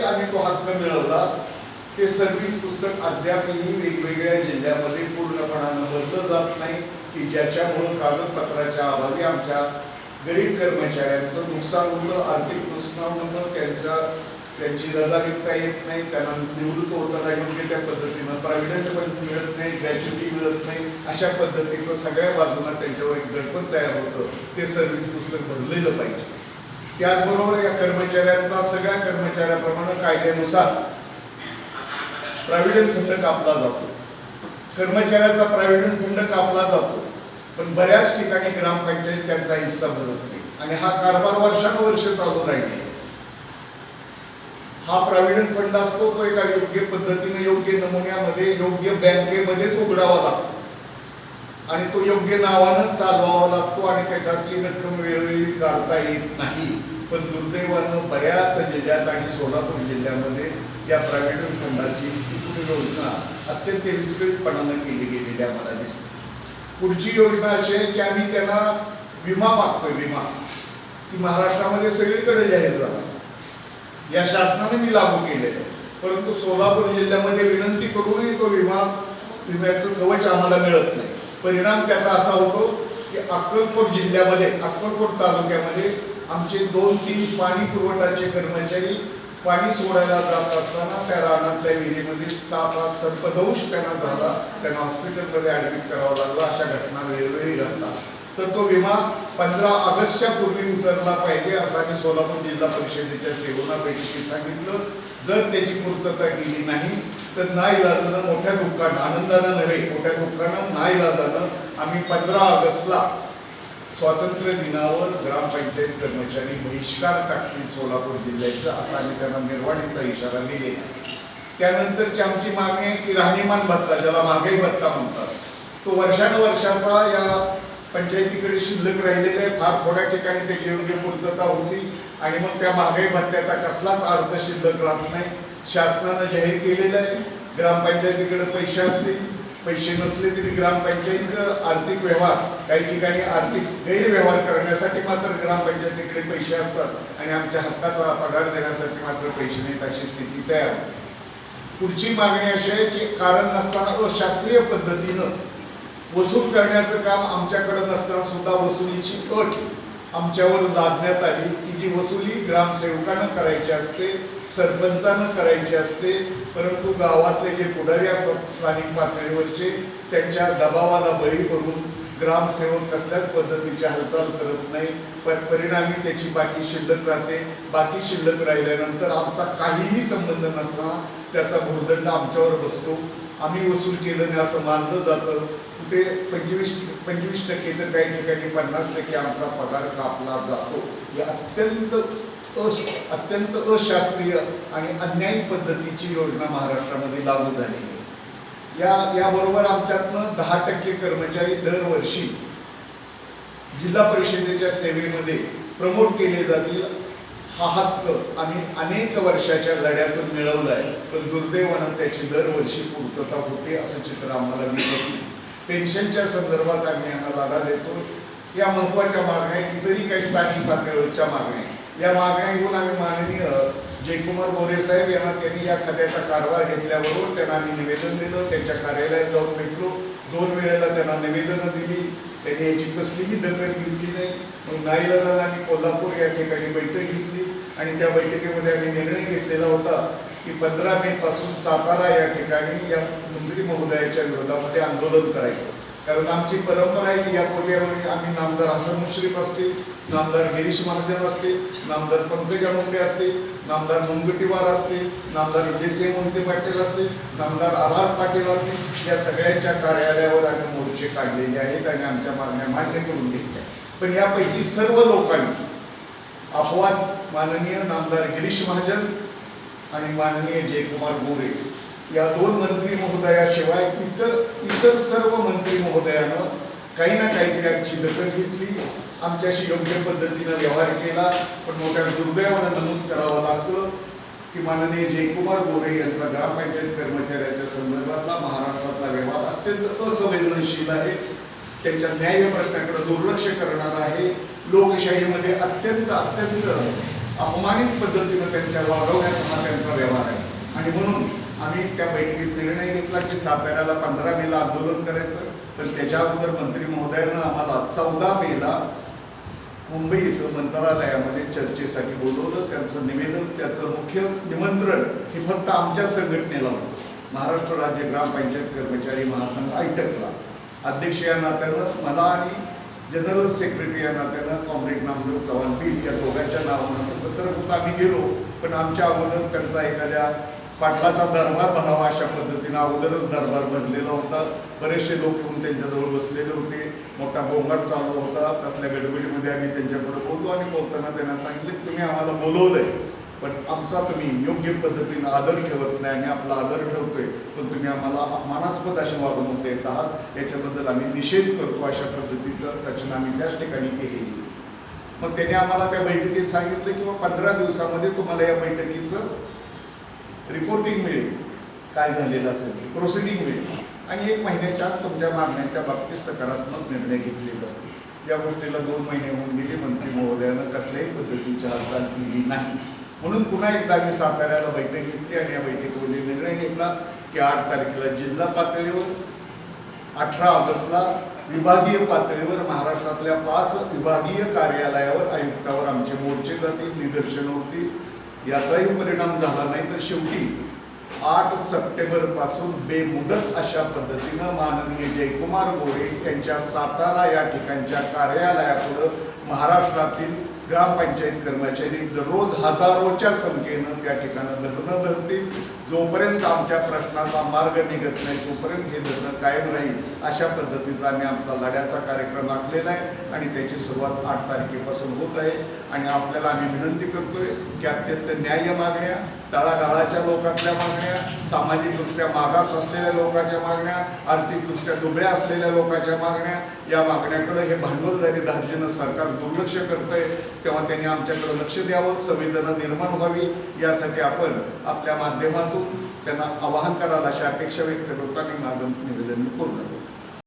आम्ही तो हक्क मिळवला ते सर्व्हिस पुस्तक अद्यापही वेगवेगळ्या जिल्ह्यामध्ये पूर्णपणानं भरलं जात नाही, की ज्याच्यामुळं कागदपत्राच्या अभावी आमच्या गरीब कर्मचाऱ्यांचं नुकसान होतं, आर्थिक नुकसान होतं, त्यांची रजा निघता येत नाही, त्यांना निवृत्त होताना योग्य त्या पद्धतीनं प्रॉव्हिडंट पण मिळत नाही, ग्रॅच्युटी मिळत नाही, अशा पद्धतीचं सगळ्या बाजूंना त्यांच्यावर एक दडपण तयार होतं. ते सर्व्हिस पुस्तक भरलेलं पाहिजे. त्याचबरोबर या कर्मचाऱ्यांचा सगळ्या कर्मचाऱ्याप्रमाणे कायद्यानुसार प्रॉव्हिडंट फंड कापला जातो, कर्मचाऱ्याचा प्रॉव्हिडंट फंड कापला जातो, पण बऱ्याच ठिकाणी ग्रामपंचायत त्यांचा हिस्सा भरत नाही आणि हा कारभार वर्षानुवर्ष चालू राहिले. हा प्रॉव्हिडंट फंड असतो तो एका योग्य पद्धतीने योग्य नमुन्यामध्ये योग्य बँकेमध्येच उघडावा लागतो आणि तो योग्य नावानं चालवावा लागतो आणि त्याच्यातली रक्कम वेळोवेळी काढता येत नाही. पण दुर्दैवानं बऱ्याच जिल्ह्यात आणि सोलापूर जिल्ह्यामध्ये या प्रॉव्हिडंट फंडाची योजना अत्यंत विस्कळीतपणानं केली गेलेली आम्हाला दिसते. पुढची योजना अशी आहे की आम्ही त्यांना विमा मागतोय, विमा की महाराष्ट्रामध्ये सगळीकडे जाहीर झाला, या शासनाने मी लागू केलेलं, परंतु सोलापूर जिल्ह्यामध्ये विनंती करूनही तो विम्याचं कवच आम्हाला मिळत नाही. परिणाम त्याचा असा होतो की अक्कलकोट जिल्ह्यामध्ये, अक्कलकोट तालुक्यामध्ये आमचे 2-3 पाणी पुरवठाचे कर्मचारी पाणी सोडायला जात असताना त्या रानातल्या विहिरीमध्ये सर्पदंश त्यांना झाला, त्यांना हॉस्पिटलमध्ये ॲडमिट करावं लागलं. अशा घटना वेळोवेळी घडतात. तर तो विमा 15 ऑगस्टच्या पूर्वी उतरला पाहिजे असं आम्ही सोलापूर जिल्हा परिषदेच्या सेवना बैठकीत सांगितलं. जर त्याची पूर्तता केली नाही तर नाईलाजानं, मोठ्या दुःखानं, आनंदानं नव्हे, मोठ्या दुःखानं नाईलाजानं आम्ही 15 ऑगस्टला स्वातंत्र्य दिनावर ग्रामपंचायत कर्मचारी बहिष्कार टाकतील सोलापूर जिल्ह्याचा, असा आम्ही त्यांना निर्वाणीचा इशारा दिलेला आहे. त्यानंतरची आमची मागणी आहे की राहणीमान भत्ता, ज्याला महागाई भत्ता म्हणतात, तो वर्षानुवर्षाचा या पंचायतीकडे शिल्लक राहिलेले आहे. फार थोड्या ठिकाणी त्याची योग्य पूर्तता होती आणि मग त्या महागाई भत्त्याचा कसलाच अर्थ शिल्लक राहत नाही. शासनानं जाहीर केलेलं आहे ग्रामपंचायतीकडे पैसे असतील, पैसे नसले तरी ग्रामपंचायत आर्थिक व्यवहार, काही ठिकाणी आर्थिक गैरव्यवहार करण्यासाठी मात्र ग्रामपंचायतीकडे पैसे असतात आणि आमच्या हक्काचा पगार देण्यासाठी मात्र पैसे नाहीत, अशी स्थिती तयार होते. पुढची मागणी अशी आहे की कारण नसताना अशास्त्रीय पद्धतीनं वसूल करण्याचं काम आमच्याकडं नसताना सुद्धा वसुलीची अट आमच्यावर लादण्यात आली की जी वसुली ग्रामसेवकानं करायची असते, सरपंचानं करायची असते, परंतु गावातले जे पुढारी असतात स्थानिक पातळीवरचे, त्यांच्या दबावाला बळी पडून ग्रामसेवक कसल्याच पद्धतीची हालचाल करत नाही. परिणामी त्याची बाकी शिल्लक राहते. बाकी शिल्लक राहिल्यानंतर आमचा काहीही संबंध नसताना त्याचा भुर्दंड आमच्यावर बसतो. आम्ही वसूल केलं नाही असं मानलं जातं. कुठे 25% तर काही ठिकाणी 50% आमचा पगार कापला जातो. हे अत्यंत अशास्त्रीय आणि अन्यायी पद्धतीची योजना महाराष्ट्रामध्ये लागू झालेली आहे. याबरोबर आमच्यातनं 10% कर्मचारी दरवर्षी जिल्हा परिषदेच्या सेवेमध्ये प्रमोट केले जातील. हा हक्क आम्ही अनेक वर्षाच्या लढ्यातून मिळवला आहे, पण दुर्दैवानं त्याची दरवर्षी पूर्तता होते असं चित्र आम्हाला दिसत नाही. पेन्शनच्या संदर्भात आम्ही यांना लढा देतो. या महत्त्वाच्या मागण्या, इतरही काही स्थानिक पातळीवरच्या मागण्या, या मागण्या घेऊन आम्ही माननीय जयकुमार गोरे साहेब यांना, त्यांनी या खात्याचा कारभार घेतल्याबरोबर त्यांना आम्ही निवेदन दिलं. त्यांच्या कार्यालयात जाऊन भेटलो, 2 वेळेला त्यांना निवेदनं दिली. त्यांनी याची कसलीही दखल घेतली नाही. मग नाईलाजानं आम्ही कोल्हापूर या ठिकाणी बैठक घेतली आणि त्या बैठकीमध्ये आम्ही निर्णय घेतलेला होता की 15 मे पासून सातारा या ठिकाणी या मंत्री महोदयाच्या विरोधामध्ये आंदोलन करायचं. कारण आमची परंपरा आहे की यापूर्वी आम्ही नामदार हसन मुश्रीफ असतील, नामदार गिरीश महाजन असतील, नामदार पंकजा मुंडे असतील, नामदार मुनगंटीवार असतील, नामदार विजयसिंह मोहिते पाटील असतील, नामदार आर पाटील असतील, या सगळ्यांच्या कार्यालयावर आम्ही मोर्चे काढलेले आहेत आणि आमच्या मागण्या मान्य करून घेतल्या. पण यापैकी सर्व लोकांनी अपवाद माननीय नामदार गिरीश महाजन आणि माननीय जयकुमार गोरे या 2 मंत्री महोदयाशिवाय इतर सर्व मंत्री महोदयानं काही ना काहीतरी आमची दखल घेतली, आमच्याशी योग्य पद्धतीनं व्यवहार केला. पण मोठ्या दुर्दैवानं नमूद करावं लागतं की माननीय जयकुमार गोरे यांचा ग्रामपंचायत कर्मचाऱ्याच्या संदर्भातला महाराष्ट्रातला व्यवहार अत्यंत असंवेदनशील आहे. त्यांच्या न्याय प्रश्नाकडे दुर्लक्ष करणार आहे. लोकशाहीमध्ये अत्यंत अपमानित पद्धतीनं त्यांच्या वागवण्याचा हा त्यांचा त्या बैठकीत निर्णय घेतला की साताऱ्याला 15 मेला आंदोलन करायचं, पण त्याच्या अगोदर मंत्री महोदयानं आम्हाला 14 मेला मुंबई इथं मंत्रालयामध्ये चर्चेसाठी बोलवलं. त्यांचं निवेदन, त्याचं मुख्य निमंत्रण हे फक्त आमच्या संघटनेला होतं, महाराष्ट्र राज्य ग्रामपंचायत कर्मचारी महासंघ ऐटकला. अध्यक्ष या नात्यानं मला आणि जनरल सेक्रेटरी या नात्यानं कॉम्रेड नामदेव चव्हाण बीड या दोघांच्या नावानं पत्र होतं. आम्ही गेलो, पण आमच्या अगोदर त्यांचा एखाद्या पाटलाचा दरबार भरावा अशा पद्धतीनं अगोदरच दरबार भरलेला होता. बरेचसे लोक येऊन त्यांच्याजवळ बसलेले होते. मोठा गोंगाट चालू होता. तसल्या गडबडीमध्ये आम्ही त्यांच्यापुढे बोललो आणि बोलताना त्यांना सांगितलं की तुम्ही आम्हाला बोलवलंय, पण आमचा तुम्ही योग्य पद्धतीनं आदर ठेवत नाही. आम्ही आपला आदर ठेवतोय, पण तुम्ही आम्हाला अपमानास्पद अशी वागणूक देत आहात, याच्याबद्दल आम्ही निषेध करतो. अशा पद्धतीचं रचना आम्ही त्याच ठिकाणी केलेली. मग त्याने आम्हाला त्या बैठकीत सांगितलं की 15 दिवसामध्ये तुम्हाला या बैठकीचं रिपोर्टिंग मिळेल, काय झालेलं असेल, प्रोसिडिंग मिळेल, आणि 1 महिन्याच्या तुमच्या मागण्यांच्या बाबतीत सकारात्मक निर्णय घेतले जातील. या गोष्टीला 2 महिने होऊन गेले. मंत्री महोदयानं कसल्याही पद्धतीची हालचाल केली नाही. म्हणून पुन्हा एकदा आम्ही साताऱ्याला बैठक घेतली आणि या बैठकीमध्ये निर्णय घेतला की 8 तारखेला जिल्हा पातळीवर, 18 ऑगस्टला विभागीय पातळीवर महाराष्ट्रातल्या 5 विभागीय कार्यालयावर आयुक्तावर आमचे मोर्चे जातील, निदर्शनं होतील. याचाही परिणाम झाला नाही तर शेवटी 8 सप्टेंबरपासून बेमुदत अशा पद्धतीनं माननीय जयकुमार गोरे यांच्या सातारा या ठिकाणच्या कार्यालयापुढं महाराष्ट्रातील ग्रामपंचायत कर्मचारी दररोज हजारोच्या संख्येनं त्या ठिकाणं धरणं धरतील. जोपर्यंत आमच्या प्रश्नाचा मार्ग निघत नाही तोपर्यंत हे धरणं कायम राहील, अशा पद्धतीचा आम्ही आपला लढ्याचा कार्यक्रम आखलेला आहे आणि त्याची सुरुवात 8 तारखेपासून होत आहे. आणि आपल्याला आम्ही विनंती करतोय की अत्यंत न्याय्य मागण्या, तळागाळाच्या लोकांतल्या मागण्या, सामाजिकदृष्ट्या मागास असलेल्या लोकांच्या मागण्या, आर्थिकदृष्ट्या दुबळ्या असलेल्या लोकांच्या मागण्या, या मागण्याकडे हे भांडवलदारी धार्जिनं सरकार दुर्लक्ष करतंय. तेव्हा त्यांनी आमच्याकडे लक्ष द्यावं, संवेदना निर्माण व्हावी, यासाठी आपण आपल्या माध्यमातून त्यांना आवाहन कराल अशी अपेक्षा व्यक्त करताना माझं निवेदन पूर्ण करतो.